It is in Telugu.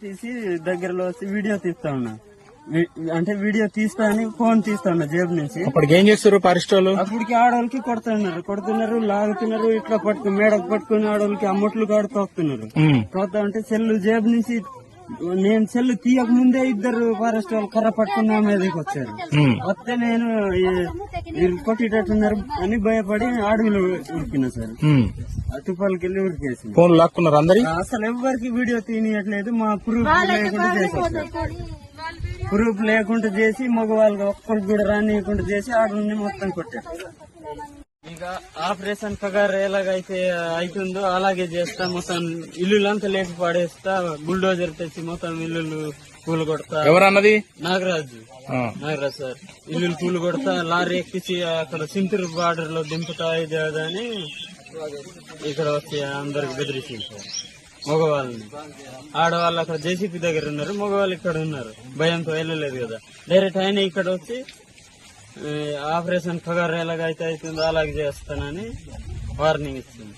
తీసి దగ్గరలో వచ్చి వీడియో తీస్తా ఉన్నా. అంటే వీడియో తీస్తా అని ఫోన్ తీస్తా ఉన్నా జేబు నుంచి. అప్పటికి ఏం చేస్తారు ఫారెస్ట్ వాళ్ళు? అప్పటికి ఆడవాళ్ళకి కొడుతున్నారు, లాగుతున్నారు, ఇట్లా పట్టుకుని మేడకు పట్టుకుని ఆడవాళ్ళకి అమ్మట్లు కాడు తోస్తున్నారు. తోస్తా ఉంటే సెల్లు జేబు నుంచి నేను సెల్లు తీయక ముందే ఇద్దరు ఫారెస్ట్ వాళ్ళు కర్ర పట్టుకుని నా మీదకి వచ్చారు. వస్తే నేను వీళ్ళు కొట్టేటట్టున్నారు అని భయపడి అడవిలో ఉరికినా సార్. తుపాలకి వెళ్ళి ఉరికేసి ఫోన్ లాక్కున్నారు అందరి. అసలు ఎవరికి వీడియో తీయట్లేదు. మా ప్రూఫ్ లేకుండా చేసేసారు. ప్రూఫ్ లేకుండా చేసి మగవాళ్ళకి ఒక్కరికి కూడా రానియకుండా చేసి ఆడని మొత్తం కొట్టారు. ఇక ఆపరేషన్ పగారు ఎలాగైతే అవుతుందో అలాగే చేస్తా. మొత్తం ఇల్లులంతా లేపి పడేస్తా. బుల్డోజర్ తెచ్చి మొత్తం ఇల్లు కూలు కొడతా. ఎవరన్నది? నాగరాజు సార్. ఇల్లు కూలు కొడతా, లారీ ఎక్కించి అక్కడ సింతూరు బార్డర్ లో దింపుతా. ఇది అని ఇక్కడ వచ్చి అందరికి బెదిరించింది సార్. మగవాళ్ళని, ఆడవాళ్ళు అక్కడ జేసీపీ దగ్గర ఉన్నారు, మగవాళ్ళు ఇక్కడ ఉన్నారు. భయంతో వెళ్ళలేదు కదా. డైరెక్ట్ ఆయన ఇక్కడ వచ్చి ఆపరేషన్ పగారు ఎలాగైతే అవుతుందో అలాగే చేస్తానని వార్నింగ్ ఇచ్చింది.